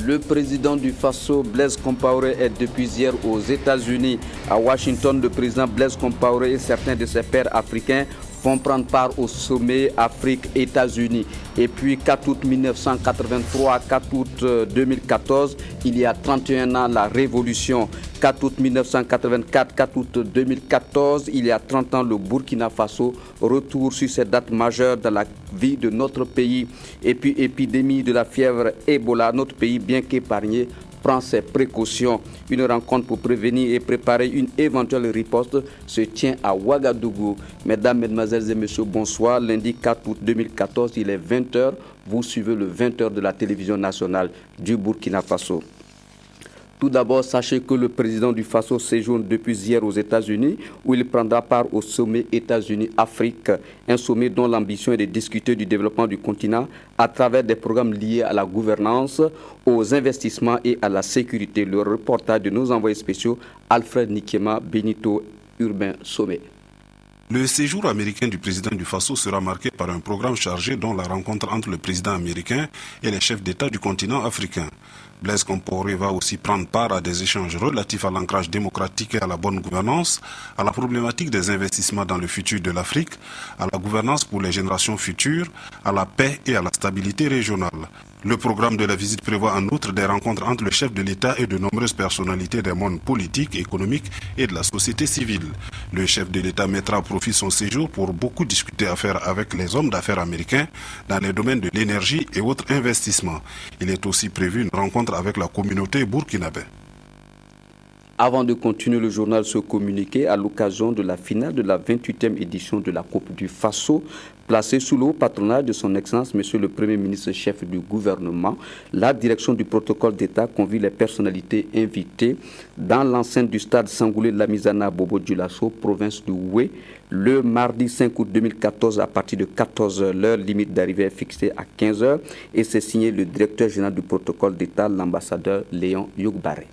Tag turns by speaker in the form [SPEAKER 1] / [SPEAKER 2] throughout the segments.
[SPEAKER 1] Le président du Faso, Blaise Compaoré, est depuis hier aux États-Unis. À Washington, le président Blaise Compaoré et certains de ses pairs africains vont prendre part au sommet Afrique-États-Unis. Et puis 4 août 1983, 4 août 2014, il y a 31 ans, la Révolution. 4 août 1984, 4 août 2014, il y a 30 ans, le Burkina Faso. Retour sur ces dates majeures dans la vie de notre pays. Et puis épidémie de la fièvre Ebola, notre pays bien qu'épargné prend ses précautions. Une rencontre pour prévenir et préparer une éventuelle riposte se tient à Ouagadougou. Mesdames, Mesdemoiselles et Messieurs, bonsoir. Lundi 4 août 2014, il est 20h. Vous suivez le 20h de la télévision nationale du Burkina Faso. Tout d'abord, sachez que le président du Faso séjourne depuis hier aux États-Unis, où il prendra part au sommet États-Unis-Afrique, un sommet dont l'ambition est de discuter du développement du continent à travers des programmes liés à la gouvernance, aux investissements et à la sécurité. Le reportage de nos envoyés spéciaux, Alfred Nikema, Benito Urbain Sommet.
[SPEAKER 2] Le séjour américain du président du Faso sera marqué par un programme chargé dont la rencontre entre le président américain et les chefs d'État du continent africain. Blaise Compaoré va aussi prendre part à des échanges relatifs à l'ancrage démocratique et à la bonne gouvernance, à la problématique des investissements dans le futur de l'Afrique, à la gouvernance pour les générations futures, à la paix et à la stabilité régionale. Le programme de la visite prévoit en outre des rencontres entre le chef de l'État et de nombreuses personnalités des mondes politiques, économiques et de la société civile. Le chef de l'État mettra à profit son séjour pour beaucoup discuter affaires avec les hommes d'affaires américains dans les domaines de l'énergie et autres investissements. Il est aussi prévu une rencontre avec la communauté burkinabé.
[SPEAKER 1] Avant de continuer le journal se communiquer à l'occasion de la finale de la 28e édition de la Coupe du Faso, placée sous le haut patronage de son Excellence, Monsieur le Premier ministre chef du gouvernement, la direction du protocole d'État convie les personnalités invitées dans l'enceinte du stade Sangoulé Lamizana Bobo Dioulasso, province de Oué, le mardi 5 août 2014 à partir de 14h, l'heure limite d'arrivée est fixée à 15h et c'est signé le directeur général du protocole d'État, l'ambassadeur Léon Yougbaré.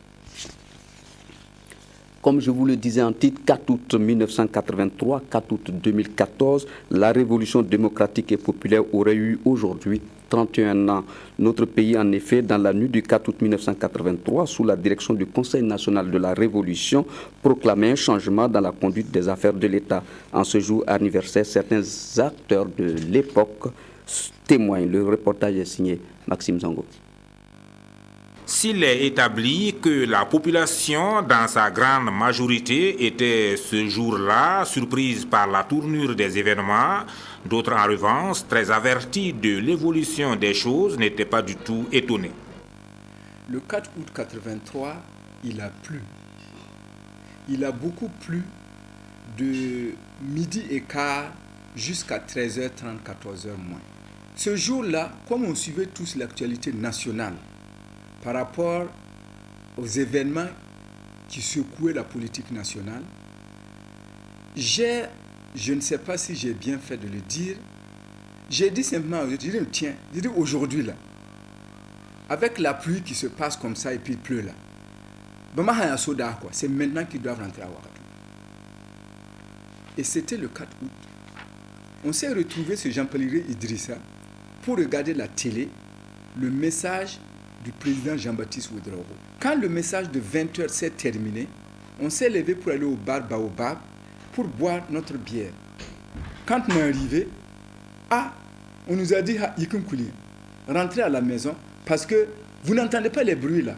[SPEAKER 1] Comme je vous le disais en titre, 4 août 1983, 4 août 2014, la révolution démocratique et populaire aurait eu aujourd'hui 31 ans. Notre pays, en effet, dans la nuit du 4 août 1983, sous la direction du Conseil national de la Révolution, proclamait un changement dans la conduite des affaires de l'État. En ce jour anniversaire, certains acteurs de l'époque témoignent. Le reportage est signé Maxime Zango.
[SPEAKER 3] S'il est établi que la population, dans sa grande majorité, était ce jour-là surprise par la tournure des événements, d'autres en revanche, très avertis de l'évolution des choses, n'étaient pas du tout étonnés.
[SPEAKER 4] Le 4 août 83, il a plu. Il a beaucoup plu de midi et quart jusqu'à 13h30, 14h moins. Ce jour-là, comme on suivait tous l'actualité nationale, par rapport aux événements qui secouaient la politique nationale, je ne sais pas si j'ai bien fait de le dire, j'ai dit simplement, tiens, aujourd'hui là, avec la pluie qui se passe comme ça et puis il pleut là, c'est maintenant qu'ils doivent rentrer à Ouagadougou. Et c'était le 4 août. On s'est retrouvé ce Jean-Pierre Idrissa pour regarder la télé, le message du président Jean-Baptiste Ouedraogo. Quand le message de 20h s'est terminé, on s'est levé pour aller au bar Baobab pour boire notre bière. Quand on est arrivé, on nous a dit rentrez à la maison parce que vous n'entendez pas les bruits là.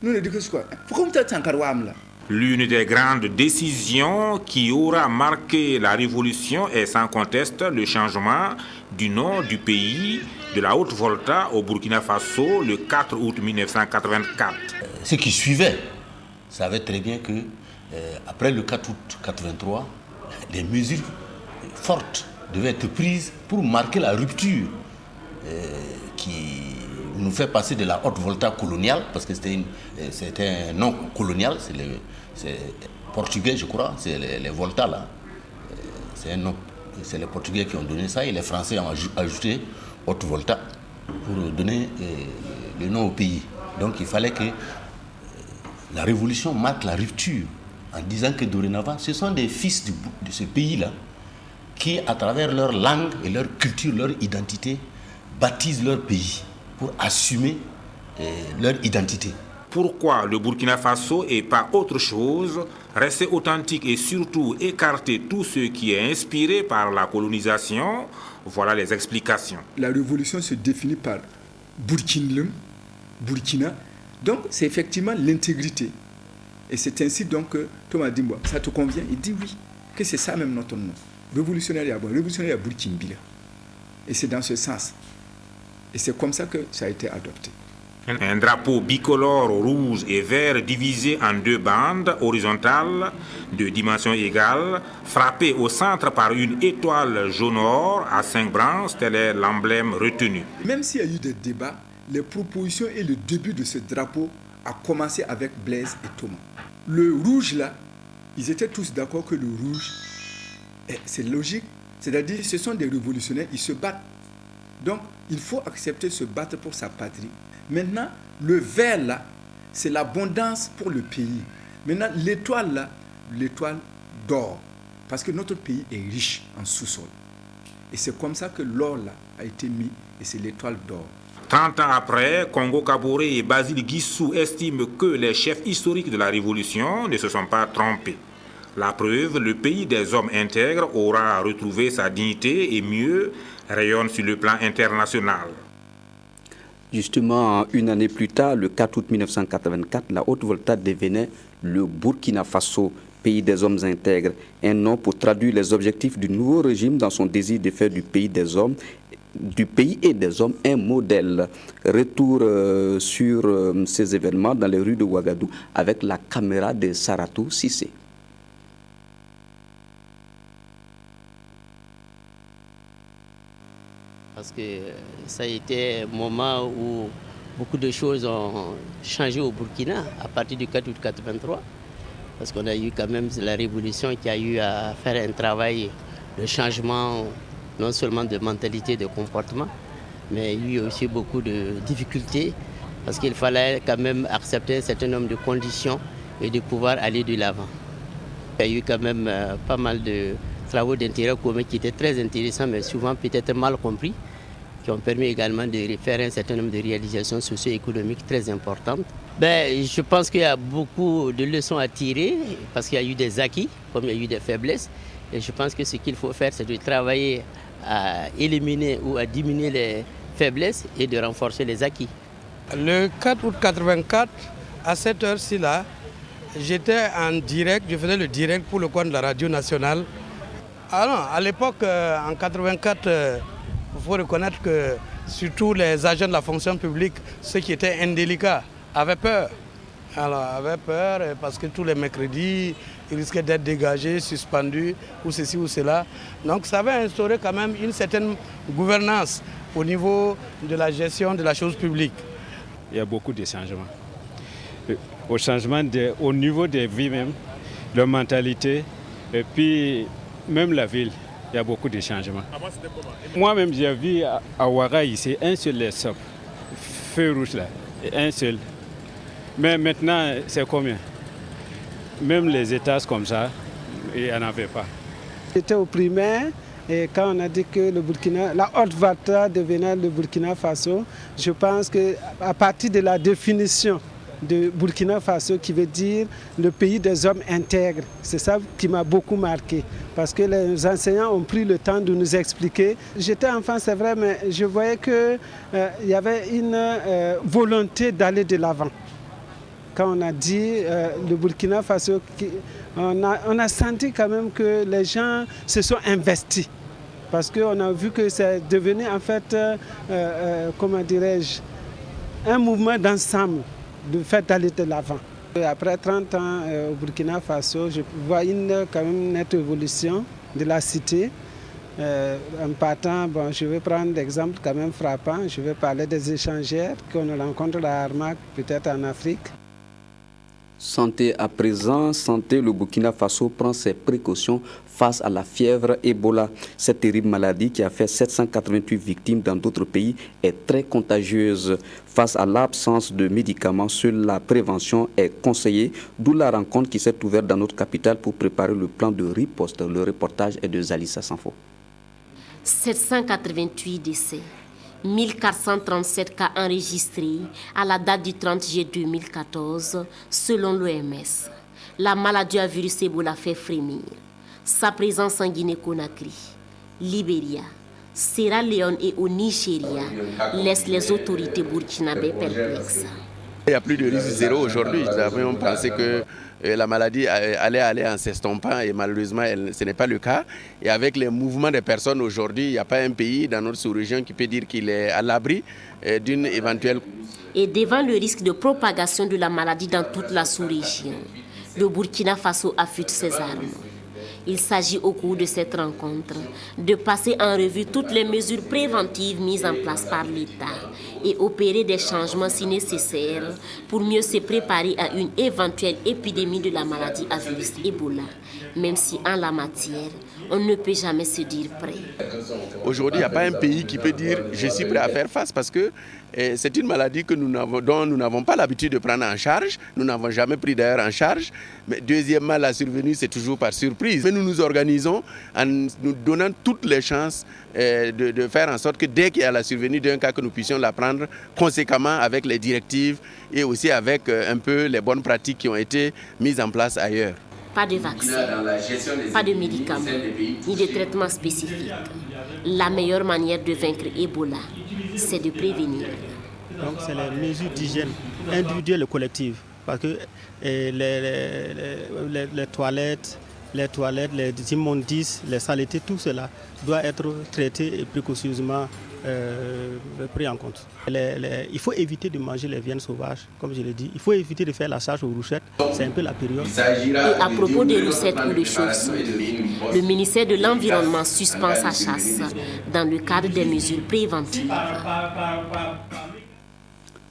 [SPEAKER 4] Nous on dit que c'est quoi? Pourquoi vous êtes en Karouam là?
[SPEAKER 3] L'une des grandes décisions qui aura marqué la révolution est sans conteste le changement du nom du pays de la Haute-Volta au Burkina Faso le 4 août 1984.
[SPEAKER 5] Ceux qui suivaient savaient très bien que après le 4 août 1983, des mesures fortes devaient être prises pour marquer la rupture qui nous fait passer de la Haute-Volta coloniale, parce que c'était un nom colonial, c'est portugais je crois, c'est les Volta là, c'est un nom, c'est les Portugais qui ont donné ça et les Français ont ajouté Haute-Volta pour donner le nom au pays. Donc il fallait que la révolution marque la rupture en disant que dorénavant, ce sont des fils de ce pays-là qui, à travers leur langue et leur culture, leur identité, baptisent leur pays pour assumer leur identité.
[SPEAKER 3] Pourquoi le Burkina Faso et pas autre chose, rester authentique et surtout écarter tout ce qui est inspiré par la colonisation? Voilà les explications.
[SPEAKER 4] La révolution se définit par Burkina. Donc c'est effectivement l'intégrité. Et c'est ainsi donc que Thomas dit, ça te convient? Il dit oui, que c'est ça même notre nom. Révolutionnaire à Burkinabila. Et c'est dans ce sens. Et c'est comme ça que ça a été adopté.
[SPEAKER 3] Un drapeau bicolore rouge et vert divisé en deux bandes horizontales de dimension égale, frappé au centre par une étoile jaune-or à 5 branches, tel est l'emblème retenu.
[SPEAKER 4] Même s'il y a eu des débats, les propositions et le début de ce drapeau a commencé avec Blaise et Thomas. Le rouge là, ils étaient tous d'accord que le rouge, c'est logique, c'est-à-dire ce sont des révolutionnaires, ils se battent. Donc il faut accepter de se battre pour sa patrie. Maintenant, le vert là, c'est l'abondance pour le pays. Maintenant, l'étoile là, l'étoile d'or. Parce que notre pays est riche en sous-sol. Et c'est comme ça que l'or là a été mis, et c'est l'étoile d'or.
[SPEAKER 3] 30 ans après, Congo Kaboré et Basile Guissou estiment que les chefs historiques de la Révolution ne se sont pas trompés. La preuve, le pays des hommes intègres aura retrouvé sa dignité et mieux rayonne sur le plan international.
[SPEAKER 1] Justement, une année plus tard, le 4 août 1984, la Haute-Volta devenait le Burkina Faso, pays des hommes intègres, un nom pour traduire les objectifs du nouveau régime dans son désir de faire du pays et des hommes un modèle. Retour sur ces événements dans les rues de Ouagadougou avec la caméra de Saratou Cissé.
[SPEAKER 6] Parce que ça a été un moment où beaucoup de choses ont changé au Burkina à partir du 4 août 1983. Parce qu'on a eu quand même la révolution qui a eu à faire un travail de changement, non seulement de mentalité, de comportement, mais il y a eu aussi beaucoup de difficultés parce qu'il fallait quand même accepter un certain nombre de conditions et de pouvoir aller de l'avant. Il y a eu quand même pas mal de travaux d'intérêt commun qui étaient très intéressants, mais souvent peut-être mal compris, qui ont permis également de faire un certain nombre de réalisations socio-économiques très importantes. Je pense qu'il y a beaucoup de leçons à tirer, parce qu'il y a eu des acquis, comme il y a eu des faiblesses. Et je pense que ce qu'il faut faire, c'est de travailler à éliminer ou à diminuer les faiblesses et de renforcer les acquis.
[SPEAKER 7] Le 4 août 1984, à cette heure-ci-là, j'étais en direct, je faisais le direct pour le coin de la radio nationale. Alors, à l'époque, en 1984, il faut reconnaître que surtout les agents de la fonction publique, ceux qui étaient indélicats, avaient peur. Alors, avaient peur parce que tous les mercredis, ils risquaient d'être dégagés, suspendus, ou ceci ou cela. Donc ça avait instauré quand même une certaine gouvernance au niveau de la gestion de la chose publique.
[SPEAKER 8] Il y a beaucoup de changements. Au niveau des vies même, de mentalité, et puis même la ville, il y a beaucoup de changements. Moi-même, j'ai vu à Ouaga ici un seul stop, feu rouge là, un seul. Mais maintenant, c'est combien? Même les étages comme ça, il n'y en avait pas.
[SPEAKER 9] J'étais au primaire et quand on a dit que la Haute-Volta devenait le Burkina Faso, je pense qu'à partir de la définition de Burkina Faso qui veut dire le pays des hommes intègres, c'est ça qui m'a beaucoup marqué parce que les enseignants ont pris le temps de nous expliquer. J'étais enfant, c'est vrai, mais je voyais qu'il y avait une volonté d'aller de l'avant. Quand on a dit le Burkina Faso, on a senti quand même que les gens se sont investis. Parce qu'on a vu que c'est devenu en fait, comment dirais-je, un mouvement d'ensemble, de fait d'aller de l'avant. Après 30 ans au Burkina Faso, je vois quand même une nette évolution de la cité. En partant, je vais prendre l'exemple quand même frappant, je vais parler des échangeurs qu'on rencontre à Armak, peut-être en Afrique.
[SPEAKER 1] Santé à présent, le Burkina Faso prend ses précautions face à la fièvre Ebola. Cette terrible maladie qui a fait 788 victimes dans d'autres pays est très contagieuse. Face à l'absence de médicaments, seule la prévention est conseillée, d'où la rencontre qui s'est ouverte dans notre capitale pour préparer le plan de riposte. Le reportage est de Zalissa Sanfo.
[SPEAKER 10] 788 décès. 1437 cas enregistrés à la date du 30 juillet 2014, selon l'OMS. La maladie à virus Ebola fait frémir. Sa présence en Guinée-Conakry, Libéria, Sierra Leone et au Nigeria laisse les autorités burkinabées perplexes.
[SPEAKER 11] Il n'y a plus de risque zéro aujourd'hui. Nous avions pensé que la maladie allait aller en s'estompant et malheureusement ce n'est pas le cas. Et avec les mouvements des personnes aujourd'hui, il n'y a pas un pays dans notre sous-région qui peut dire qu'il est à l'abri d'une éventuelle...
[SPEAKER 10] Et devant le risque de propagation de la maladie dans toute la sous-région, le Burkina Faso affûte ses armes. Il s'agit au cours de cette rencontre de passer en revue toutes les mesures préventives mises en place par l'État et opérer des changements si nécessaire pour mieux se préparer à une éventuelle épidémie de la maladie à virus Ebola, même si en la matière, on ne peut jamais se dire prêt.
[SPEAKER 11] Aujourd'hui, il n'y a pas un pays qui peut dire « je suis prêt à faire face » parce que c'est une maladie que dont nous n'avons pas l'habitude de prendre en charge. Nous n'avons jamais pris d'ailleurs en charge. Mais deuxièmement, la survenue, c'est toujours par surprise. Mais nous nous organisons en nous donnant toutes les chances de faire en sorte que dès qu'il y a la survenue d'un cas, que nous puissions la prendre conséquemment avec les directives et aussi avec un peu les bonnes pratiques qui ont été mises en place ailleurs.
[SPEAKER 10] Pas de vaccin, pas de médicaments, ni de traitement spécifique. La meilleure manière de vaincre Ebola, c'est de prévenir.
[SPEAKER 12] Donc c'est les mesures d'hygiène individuelles et collectives. Parce que les toilettes, les immondices, les saletés, tout cela doit être traité et précautionneusement pris en compte. Il faut éviter de manger les viandes sauvages, comme je l'ai dit. Il faut éviter de faire la chasse aux rouchettes. C'est un peu la période.
[SPEAKER 10] Et à propos des rouchettes ou des chauves-souris, le ministère de l'Environnement suspend sa chasse dans le cadre des mesures préventives.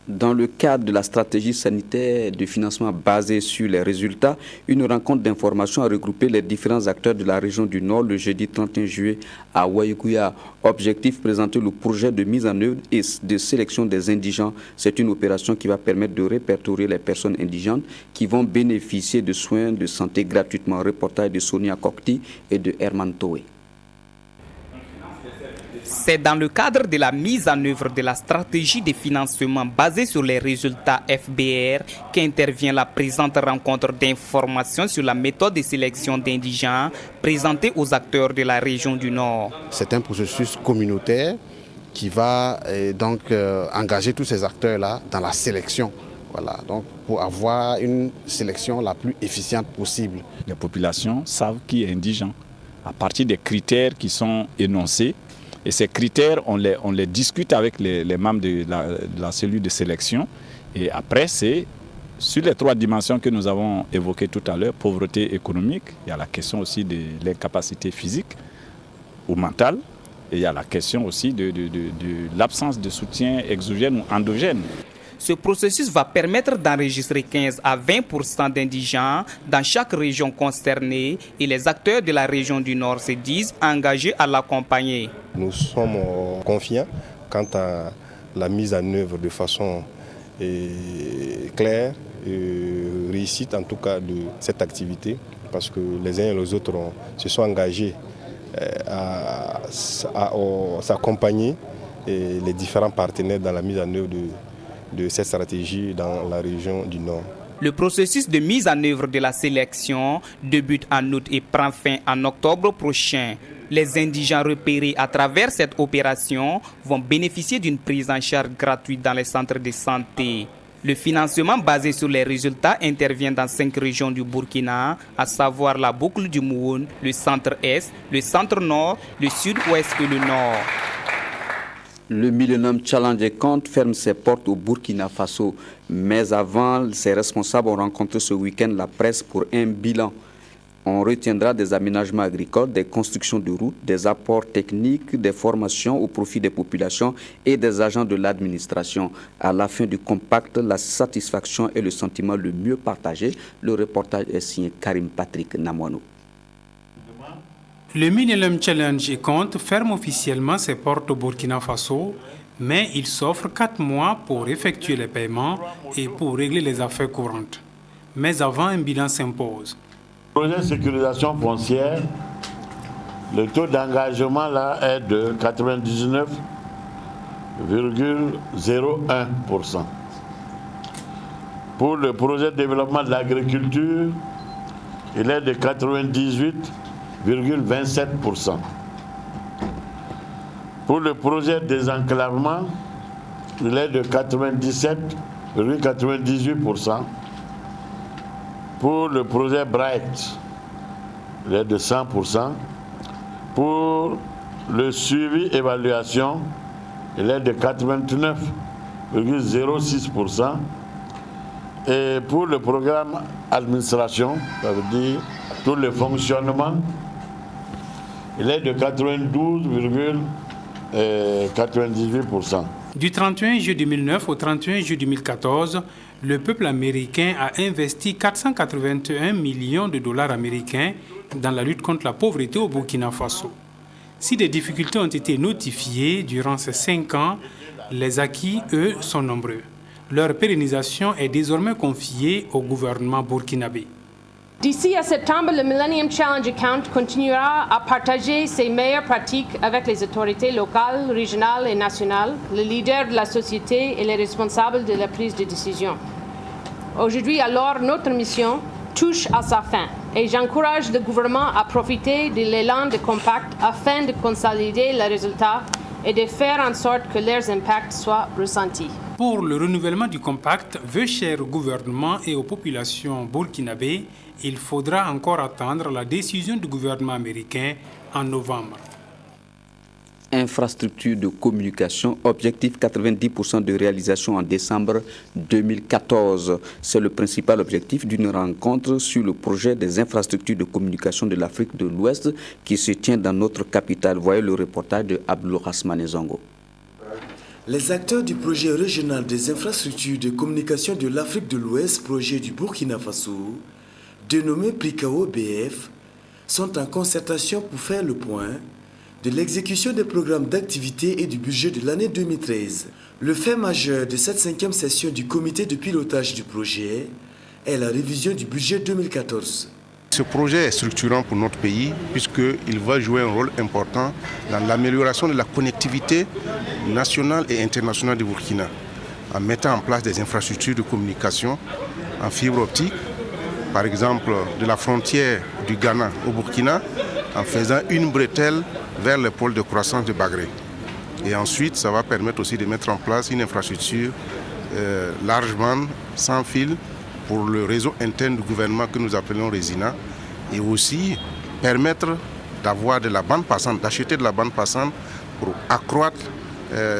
[SPEAKER 1] Dans le cadre de la stratégie sanitaire de financement basée sur les résultats, une rencontre d'information a regroupé les différents acteurs de la région du Nord le jeudi 31 juillet à Waïgouya. Objectif, présenter le projet de mise en œuvre et de sélection des indigents. C'est une opération qui va permettre de répertorier les personnes indigentes qui vont bénéficier de soins de santé gratuitement. Reportage de Sonia Kokti et de Herman Toé.
[SPEAKER 13] C'est dans le cadre de la mise en œuvre de la stratégie de financement basée sur les résultats FBR qu'intervient la présente rencontre d'information sur la méthode de sélection d'indigents présentée aux acteurs de la région du Nord.
[SPEAKER 14] C'est un processus communautaire qui va engager tous ces acteurs-là dans la sélection. Voilà, donc pour avoir une sélection la plus efficiente possible.
[SPEAKER 15] Les populations savent qui est indigent à partir des critères qui sont énoncés. Et ces critères, on les discute avec les membres de la cellule de sélection. Et après, c'est sur les 3 dimensions que nous avons évoquées tout à l'heure, pauvreté économique, il y a la question aussi de l'incapacité physique ou mentale, et il y a la question aussi de l'absence de soutien exogène ou endogène.
[SPEAKER 13] Ce processus va permettre d'enregistrer 15 à 20% d'indigents dans chaque région concernée et les acteurs de la région du Nord se disent engagés à l'accompagner.
[SPEAKER 16] Nous sommes confiants quant à la mise en œuvre de façon claire et réussite en tout cas de cette activité parce que les uns et les autres se sont engagés à s'accompagner les différents partenaires dans la mise en œuvre de cette stratégie dans la région du Nord.
[SPEAKER 13] Le processus de mise en œuvre de la sélection débute en août et prend fin en octobre prochain. Les indigents repérés à travers cette opération vont bénéficier d'une prise en charge gratuite dans les centres de santé. Le financement basé sur les résultats intervient dans 5 régions du Burkina, à savoir la boucle du Moun, le centre-est, le centre-nord, le sud-ouest et le nord.
[SPEAKER 1] Le Millennium Challenge compte ferme ses portes au Burkina Faso. Mais avant, ses responsables ont rencontré ce week-end la presse pour un bilan. On retiendra des aménagements agricoles, des constructions de routes, des apports techniques, des formations au profit des populations et des agents de l'administration. À la fin du compact, la satisfaction est le sentiment le mieux partagé. Le reportage est signé Karim Patrick Namouano.
[SPEAKER 17] Le Millennium Challenge compte ferme officiellement ses portes au Burkina Faso, mais il s'offre 4 mois pour effectuer les paiements et pour régler les affaires courantes. Mais avant, un bilan s'impose.
[SPEAKER 18] Projet de sécurisation foncière, le taux d'engagement là est de 99 98,01%. Pour le projet de développement de l'agriculture, il est de 98,27%. Pour le projet de désenclavement, il est de 97,98%. Pour le projet Bright, il est de 100%. Pour le suivi-évaluation, il est de 89,06%. Et pour le programme administration, ça veut dire tout le fonctionnement, il est de 92,98%.
[SPEAKER 17] Du 31 juillet 2009 au 31 juillet 2014, le peuple américain a investi 481 millions de dollars américains dans la lutte contre la pauvreté au Burkina Faso. Si des difficultés ont été notifiées durant ces 5 ans, les acquis, eux, sont nombreux. Leur pérennisation est désormais confiée au gouvernement burkinabé.
[SPEAKER 19] D'ici à septembre, le Millennium Challenge Account continuera à partager ses meilleures pratiques avec les autorités locales, régionales et nationales, les leaders de la société et les responsables de la prise de décision. Aujourd'hui, alors, notre mission touche à sa fin et j'encourage le gouvernement à profiter de l'élan de Compact afin de consolider les résultats et de faire en sorte que leurs impacts soient ressentis.
[SPEAKER 17] Pour le renouvellement du Compact, veut cher au gouvernement et aux populations burkinabées, il faudra encore attendre la décision du gouvernement américain en novembre.
[SPEAKER 1] Infrastructure de communication, objectif 90% de réalisation en décembre 2014. C'est le principal objectif d'une rencontre sur le projet des infrastructures de communication de l'Afrique de l'Ouest qui se tient dans notre capitale. Voyez le reportage de Abdourahmane Zongo.
[SPEAKER 20] Les acteurs du projet régional des infrastructures de communication de l'Afrique de l'Ouest, projet du Burkina Faso, dénommé PRICAO BF, sont en concertation pour faire le point de l'exécution des programmes d'activité et du budget de l'année 2013. Le fait majeur de cette 5e session du comité de pilotage du projet est la révision du budget 2014.
[SPEAKER 16] Ce projet est structurant pour notre pays puisqu'il va jouer un rôle important dans l'amélioration de la connectivité nationale et internationale du Burkina en mettant en place des infrastructures de communication en fibre optique, par exemple de la frontière du Ghana au Burkina, en faisant une bretelle vers le pôle de croissance de Bagré. Et ensuite, ça va permettre aussi de mettre en place une infrastructure large bande, sans fil, pour le réseau interne du gouvernement que nous appelons Résina, et aussi permettre d'avoir de la bande passante, d'acheter de la bande passante pour accroître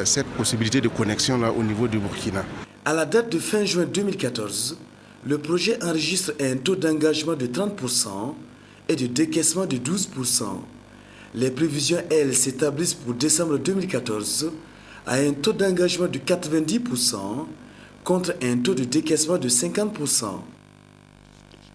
[SPEAKER 16] cette possibilité de connexion là, au niveau du Burkina.
[SPEAKER 20] À la date de fin juin 2014, le projet enregistre un taux d'engagement de 30% et de décaissement de 12%. Les prévisions, elles, s'établissent pour décembre 2014 à un taux d'engagement de 90% contre un taux de décaissement de 50%.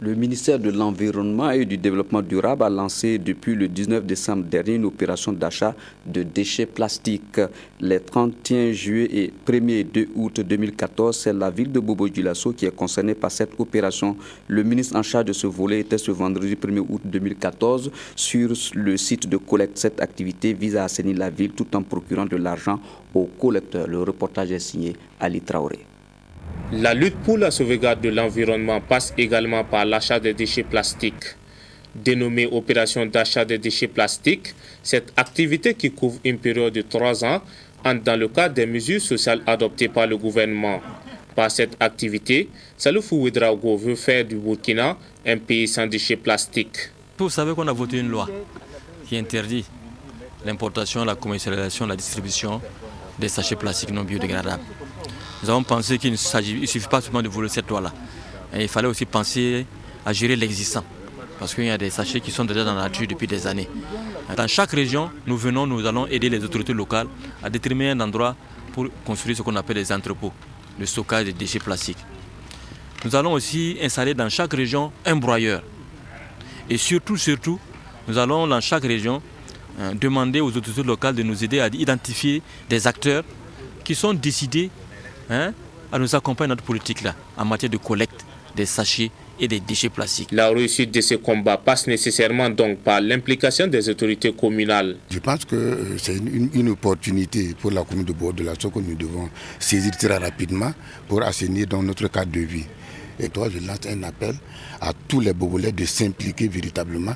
[SPEAKER 1] Le ministère de l'Environnement et du Développement durable a lancé depuis le 19 décembre dernier une opération d'achat de déchets plastiques. Les 31 juillet et 1er et 2 août 2014, c'est la ville de Bobo-Dioulasso qui est concernée par cette opération. Le ministre en charge de ce volet était ce vendredi 1er août 2014 sur le site de collecte. Cette activité vise à assainir la ville tout en procurant de l'argent aux collecteurs. Le reportage est signé Ali Traoré.
[SPEAKER 21] La lutte pour la sauvegarde de l'environnement passe également par l'achat des déchets plastiques. Dénommée opération d'achat des déchets plastiques, cette activité qui couvre une période de 3 ans entre dans le cadre des mesures sociales adoptées par le gouvernement. Par cette activité, Salifou Ouedraogo veut faire du Burkina un pays sans déchets plastiques.
[SPEAKER 22] Vous savez qu'on a voté une loi qui interdit l'importation, la commercialisation, la distribution des sachets plastiques non biodégradables. Nous avons pensé qu'il ne suffit pas seulement de voler cette loi-là. Il fallait aussi penser à gérer l'existant. Parce qu'il y a des sachets qui sont déjà dans la nature depuis des années. Dans chaque région, nous allons aider les autorités locales à déterminer un endroit pour construire ce qu'on appelle les entrepôts de stockage des déchets plastiques. Nous allons aussi installer dans chaque région un broyeur. Et surtout, nous allons dans chaque région demander aux autorités locales de nous aider à identifier des acteurs qui sont décidés à nous accompagner dans notre politique là, en matière de collecte des sachets et des déchets plastiques.
[SPEAKER 21] La réussite de ce combat passe nécessairement donc par l'implication des autorités communales.
[SPEAKER 2] Je pense que c'est une opportunité pour la commune de Bord-de-la-Sauce que nous devons saisir très rapidement pour assainir dans notre cadre de vie. Et toi, je lance un appel à tous les Bobolais de s'impliquer véritablement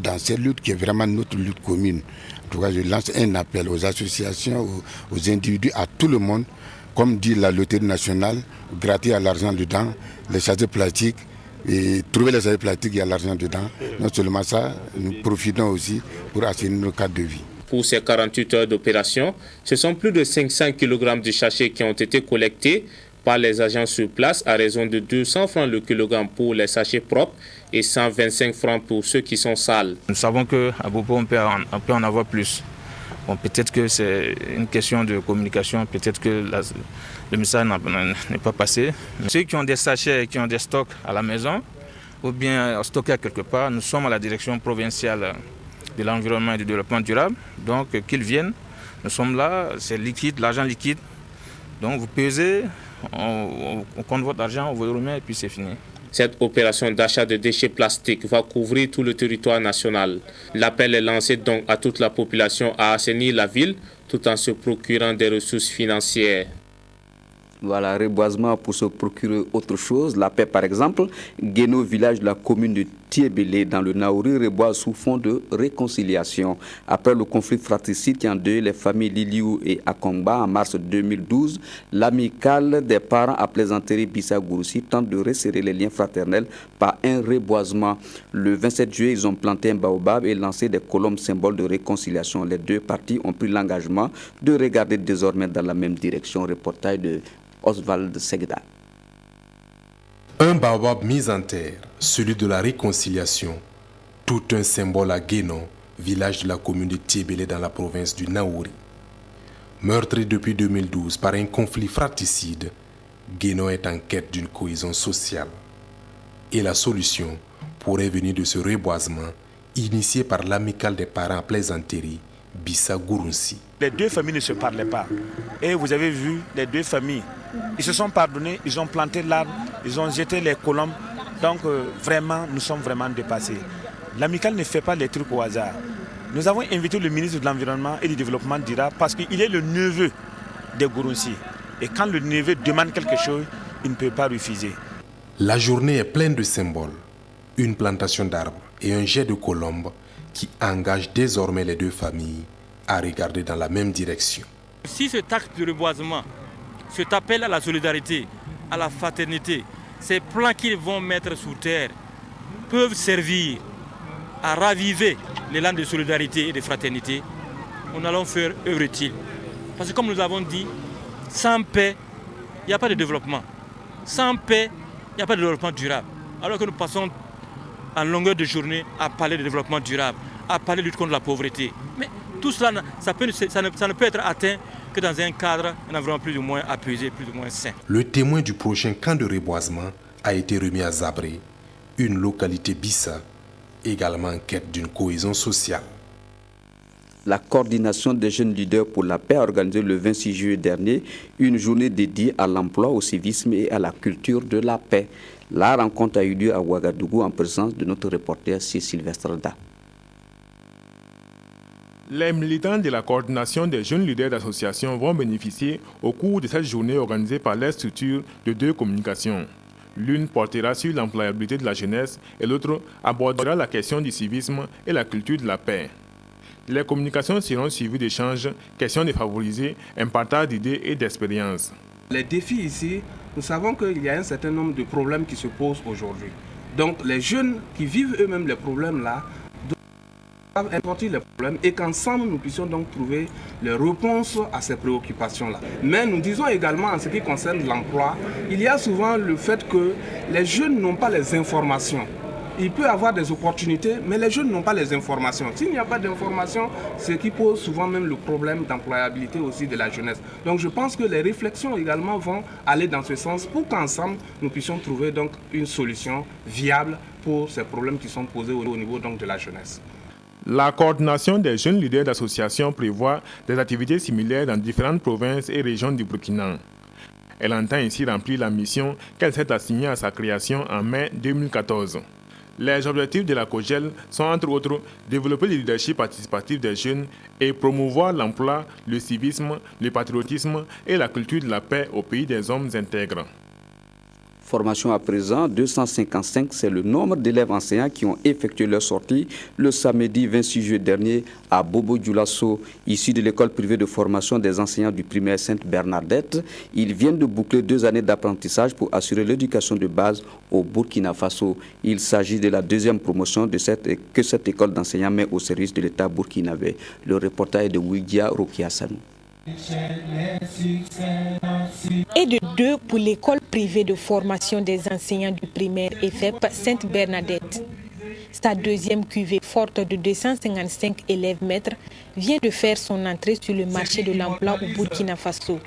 [SPEAKER 2] dans cette lutte qui est vraiment notre lutte commune. En tout cas, je lance un appel aux associations, aux individus, à tout le monde. Comme dit la Loterie nationale, gratter à l'argent dedans, les sachets plastiques, et trouver les sachets plastiques, il y a l'argent dedans. Non seulement ça, nous profitons aussi pour assainir nos cadres de vie.
[SPEAKER 21] Pour ces 48 heures d'opération, ce sont plus de 500 kg de sachets qui ont été collectés par les agents sur place à raison de 200 francs le kilogramme pour les sachets propres et 125 francs pour ceux qui sont sales.
[SPEAKER 5] Nous savons qu'à Bobo, on peut en avoir plus. Bon, peut-être que c'est une question de communication, peut-être que le message n'est pas passé. Ceux qui ont des sachets, qui ont des stocks à la maison, ou bien stockés quelque part, nous sommes à la direction provinciale de l'environnement et du développement durable. Donc qu'ils viennent, nous sommes là, c'est liquide, l'argent liquide. Donc vous pesez, on compte votre argent, on vous le remet et puis c'est fini.
[SPEAKER 21] Cette opération d'achat de déchets plastiques va couvrir tout le territoire national. L'appel est lancé donc à toute la population à assainir la ville tout en se procurant des ressources financières.
[SPEAKER 1] Voilà, reboisement pour se procurer autre chose. La paix, par exemple. Guéno, village de la commune de Tiébélé, dans le Naouri, reboise sous fond de réconciliation. Après le conflit fratricide qui a endeuillé les familles Liliou et Akongba en mars 2012, l'amicale des parents à plaisanterie Bissa Gouroussi tente de resserrer les liens fraternels par un reboisement. Le 27 juillet, ils ont planté un baobab et lancé des colombes symboles de réconciliation. Les deux parties ont pris l'engagement de regarder désormais dans la même direction. Reportage de Oswald Segda.
[SPEAKER 23] Un baobab mis en terre, celui de la réconciliation, tout un symbole à Guénon, village de la commune de Tiébélé dans la province du Naouri. Meurtri depuis 2012 par un conflit fratricide, Guénon est en quête d'une cohésion sociale. Et la solution pourrait venir de ce reboisement initié par l'amicale des parents à plaisanterie, Bissa Gouroussi.
[SPEAKER 24] Les deux familles ne se parlaient pas. Et vous avez vu, les deux familles, ils se sont pardonnés, ils ont planté l'arbre, ils ont jeté les colombes. Donc vraiment, nous sommes vraiment dépassés. L'amicale ne fait pas les trucs au hasard. Nous avons invité le ministre de l'Environnement et du Développement durable parce qu'il est le neveu des Gouroussi. Et quand le neveu demande quelque chose, il ne peut pas refuser.
[SPEAKER 23] La journée est pleine de symboles. Une plantation d'arbres et un jet de colombes qui engage désormais les deux familles à regarder dans la même direction.
[SPEAKER 22] Si cet acte de reboisement, cet appel à la solidarité, à la fraternité, ces plans qu'ils vont mettre sous terre peuvent servir à raviver l'élan de solidarité et de fraternité, nous allons faire œuvre utile. Parce que comme nous avons dit, sans paix, il n'y a pas de développement. Sans paix, il n'y a pas de développement durable. Alors que nous passons en longueur de journée à parler de développement durable, à parler de lutte contre la pauvreté. Mais tout cela, ça ne peut être atteint que dans un cadre, un environnement plus ou moins apaisé, plus ou moins sain.
[SPEAKER 23] Le témoin du prochain camp de reboisement a été remis à Zabré, une localité Bissa, également en quête d'une cohésion sociale.
[SPEAKER 1] La coordination des jeunes leaders pour la paix a organisé le 26 juillet dernier une journée dédiée à l'emploi, au civisme et à la culture de la paix. La rencontre a eu lieu à Ouagadougou en présence de notre reporter Sylvestre Da.
[SPEAKER 25] Les militants de la coordination des jeunes leaders d'associations vont bénéficier au cours de cette journée organisée par les structures de deux communications. L'une portera sur l'employabilité de la jeunesse et l'autre abordera la question du civisme et la culture de la paix. Les communications seront suivies d'échanges, questions de favoriser un partage d'idées et d'expériences.
[SPEAKER 7] Les défis ici, nous savons qu'il y a un certain nombre de problèmes qui se posent aujourd'hui. Donc les jeunes qui vivent eux-mêmes les problèmes-là doivent introduire les problèmes et qu'ensemble nous puissions donc trouver les réponses à ces préoccupations-là. Mais nous disons également en ce qui concerne l'emploi, il y a souvent le fait que les jeunes n'ont pas les informations. Il peut y avoir des opportunités, mais les jeunes n'ont pas les informations. S'il n'y a pas d'informations, ce qui pose souvent même le problème d'employabilité aussi de la jeunesse. Donc je pense que les réflexions également vont aller dans ce sens pour qu'ensemble nous puissions trouver donc une solution viable pour ces problèmes qui sont posés au niveau donc de la jeunesse.
[SPEAKER 25] La coordination des jeunes leaders d'associations prévoit des activités similaires dans différentes provinces et régions du Burkina. Elle entend ici remplir la mission qu'elle s'est assignée à sa création en mai 2014. Les objectifs de la COJEL sont entre autres développer le leadership participatif des jeunes et promouvoir l'emploi, le civisme, le patriotisme et la culture de la paix au pays des hommes intègres.
[SPEAKER 1] Formation à présent, 255, c'est le nombre d'élèves enseignants qui ont effectué leur sortie le samedi 26 juillet dernier à Bobo-Dioulasso, issus de l'école privée de formation des enseignants du primaire Sainte-Bernadette. Ils viennent de boucler 2 années d'apprentissage pour assurer l'éducation de base au Burkina Faso. Il s'agit de la 2e promotion que cette école d'enseignants met au service de l'État burkinabé. Le reportage est de Wigia Rokiasanou.
[SPEAKER 3] Et de 2 pour l'école privée de formation des enseignants du primaire EFEP Sainte-Bernadette. Sa 2e cuvée forte de 255 élèves maîtres vient de faire son entrée sur le marché de l'emploi au Burkina Faso.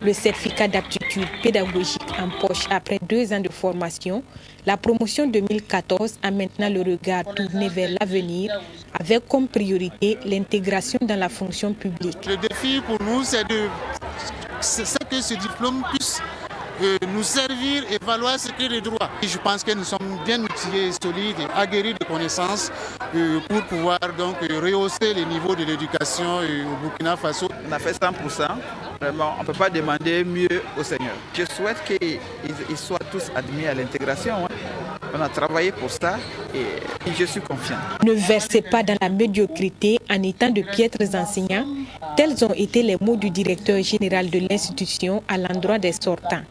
[SPEAKER 3] Le certificat d'aptitude pédagogique en poche après 2 ans de formation, la promotion 2014 a maintenant le regard tourné vers l'avenir avec comme priorité l'intégration dans la fonction publique.
[SPEAKER 4] Le défi pour nous, c'est que ce diplôme puisse nous servir et valoir ce qui est le droit. Je pense que nous sommes bien outillés, solides et aguerris de connaissances pour pouvoir donc rehausser les niveaux de l'éducation au Burkina Faso.
[SPEAKER 6] On a fait 100%. Vraiment, on ne peut pas demander mieux au Seigneur. Je souhaite qu'ils soient tous admis à l'intégration. On a travaillé pour ça et je suis confiant.
[SPEAKER 3] Ne versez pas dans la médiocrité en étant de piètres enseignants. Tels ont été les mots du directeur général de l'institution à l'endroit des sortants.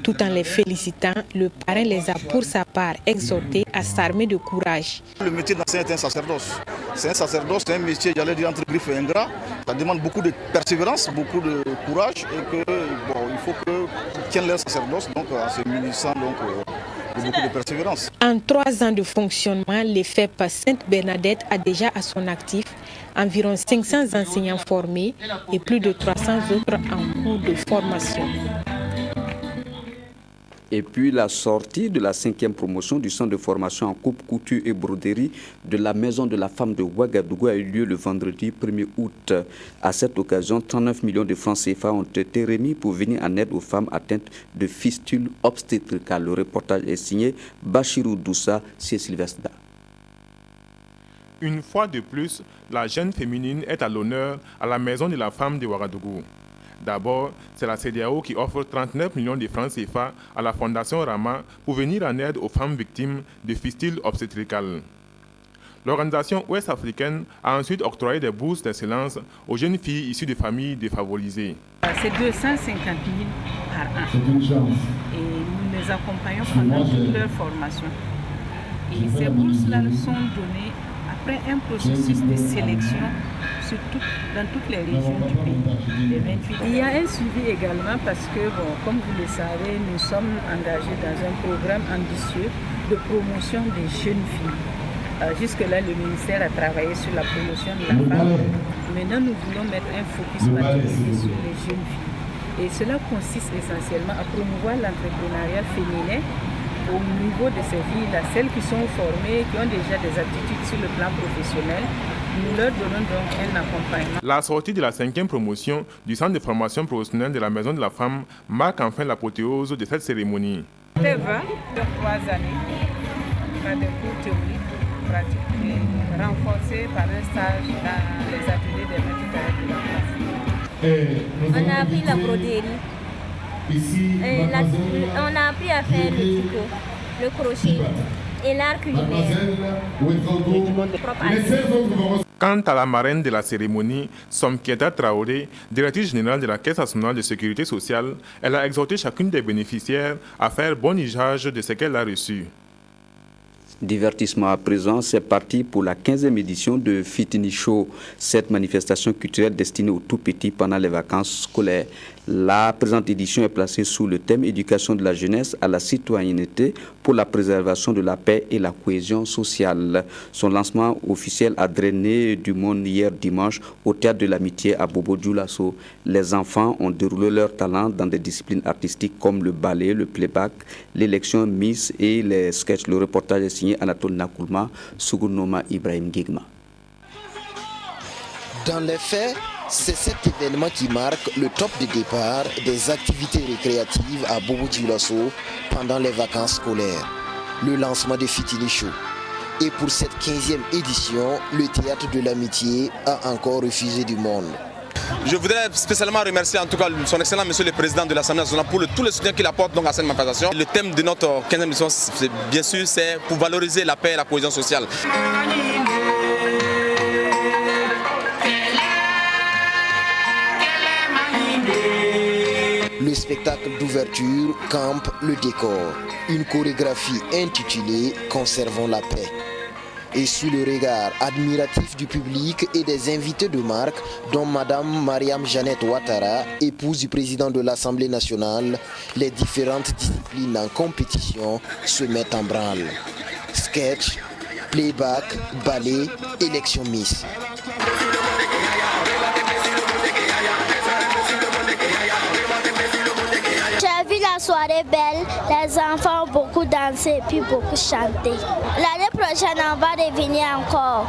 [SPEAKER 3] Tout en les félicitant, le parrain les a pour sa part exhortés à s'armer de courage.
[SPEAKER 8] Le métier d'enseignant est un sacerdoce. C'est un sacerdoce, c'est un métier, j'allais dire, entre griffes et ingrat. Ça demande beaucoup de persévérance, beaucoup de courage et il faut qu'ils tiennent leur sacerdoce donc, en se munissant de beaucoup de persévérance.
[SPEAKER 3] En 3 ans de fonctionnement, l'EFEP Sainte-Bernadette a déjà à son actif environ 500 enseignants formés et plus de 300 autres en cours de formation.
[SPEAKER 1] Et puis la sortie de la 5e promotion du centre de formation en coupe, couture et broderie de la Maison de la Femme de Ouagadougou a eu lieu le vendredi 1er août. À cette occasion, 39 millions de francs CFA ont été remis pour venir en aide aux femmes atteintes de fistules obstétricales. Le reportage est signé Bachirou Doussa, c'est Sylvestre.
[SPEAKER 25] Une fois de plus, la jeune féminine est à l'honneur à la Maison de la Femme de Ouagadougou. D'abord, c'est la CEDEAO qui offre 39 millions de francs CFA à la Fondation Rama pour venir en aide aux femmes victimes de fistules obstétricales. L'organisation ouest-africaine a ensuite octroyé des bourses d'excellence aux jeunes filles issues de familles défavorisées.
[SPEAKER 9] C'est 250 000 par an. Et nous les accompagnons pendant toute leur formation. Et ces bourses-là nous sont données après un processus de sélection dans toutes les régions du pays, les 28. Il y a un suivi également parce que, comme vous le savez, nous sommes engagés dans un programme ambitieux de promotion des jeunes filles. Jusque-là, le ministère a travaillé sur la promotion de la femme. Maintenant, nous voulons mettre un focus particulier sur les jeunes filles. Et cela consiste essentiellement à promouvoir l'entrepreneuriat féminin au niveau de ces filles-là, celles qui sont formées, qui ont déjà des aptitudes sur le plan professionnel. Nous leur donnons donc un accompagnement.
[SPEAKER 25] La sortie de la 5e promotion du centre de formation professionnelle de la Maison de la Femme marque enfin l'apothéose de cette cérémonie.
[SPEAKER 9] C'était 20 de 3 années, par des cours théoriques, pratiques, et renforcés par un stage dans les ateliers des maîtres de la classe.
[SPEAKER 26] On a appris la broderie. On a appris à faire le tricot, le crochet et l'art culinaire.
[SPEAKER 25] Quant à la marraine de la cérémonie, Somkieta Traoré, directrice générale de la Caisse nationale de sécurité sociale, elle a exhorté chacune des bénéficiaires à faire bon usage de ce qu'elle a reçu.
[SPEAKER 1] Divertissement à présent, c'est parti pour la 15e édition de Fitini Show, cette manifestation culturelle destinée aux tout-petits pendant les vacances scolaires. La présente édition est placée sous le thème éducation de la jeunesse à la citoyenneté pour la préservation de la paix et la cohésion sociale. Son lancement officiel a drainé du monde hier dimanche au Théâtre de l'Amitié à Bobo-Dioulasso. Les enfants ont déroulé leur talent dans des disciplines artistiques comme le ballet, le playback, l'élection Miss et les sketchs. Le reportage est signé Anatole Nakoulma, Sugunoma Ibrahim Gigma.
[SPEAKER 27] Dans les faits,
[SPEAKER 10] C'est cet événement qui marque le top de départ des activités récréatives à Bobo-Dioulasso pendant les vacances scolaires. Le lancement des Fitini Show. Et pour cette 15e édition, le Théâtre de l'Amitié a encore refusé du monde.
[SPEAKER 11] Je voudrais spécialement remercier en tout cas son excellent monsieur le président de l'Assemblée nationale pour tout le soutien qu'il apporte donc à cette manifestation. Le thème de notre 15e édition, bien sûr, c'est pour valoriser la paix et la cohésion sociale.
[SPEAKER 10] Le spectacle d'ouverture campe le décor. Une chorégraphie intitulée « Conservons la paix ». Et sous le regard admiratif du public et des invités de marque, dont Madame Mariam Jeannette Ouattara, épouse du président de l'Assemblée nationale, les différentes disciplines en compétition se mettent en branle. Sketch, playback, ballet, élection Miss.
[SPEAKER 26] J'ai vu la soirée belle, les enfants ont beaucoup dansé et puis beaucoup chanté. L'année prochaine, on va revenir encore.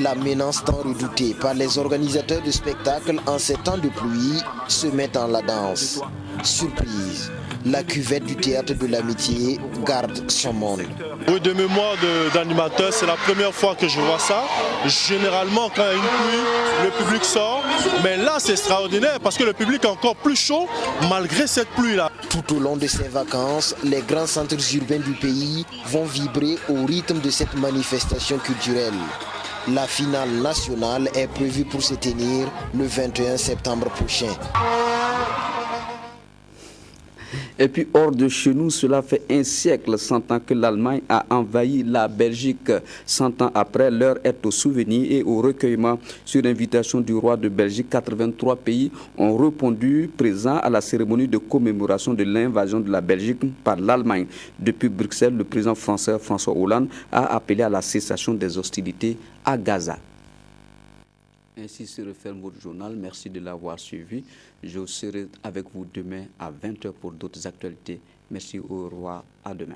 [SPEAKER 10] La menace tant redoutée par les organisateurs de spectacles en ces temps de pluie se met en la danse. Surprise, la cuvette du Théâtre de l'Amitié garde son monde.
[SPEAKER 12] Oui, de mémoire d'animateur, c'est la première fois que je vois ça. Généralement, quand il y a une pluie, le public sort. Mais là, c'est extraordinaire parce que le public est encore plus chaud malgré cette pluie-là.
[SPEAKER 10] Tout au long de ces vacances, les grands centres urbains du pays vont vibrer au rythme de cette manifestation culturelle. La finale nationale est prévue pour se tenir le 21 septembre prochain.
[SPEAKER 1] Et puis hors de chez nous, cela fait un siècle, 100 ans que l'Allemagne a envahi la Belgique. 100 ans après, l'heure est au souvenir et au recueillement. Sur invitation du roi de Belgique, 83 pays ont répondu présents à la cérémonie de commémoration de l'invasion de la Belgique par l'Allemagne. Depuis Bruxelles, le président français François Hollande a appelé à la cessation des hostilités à Gaza. Ainsi se referme votre journal. Merci de l'avoir suivi. Je serai avec vous demain à 20h pour d'autres actualités. Merci, au revoir, à demain.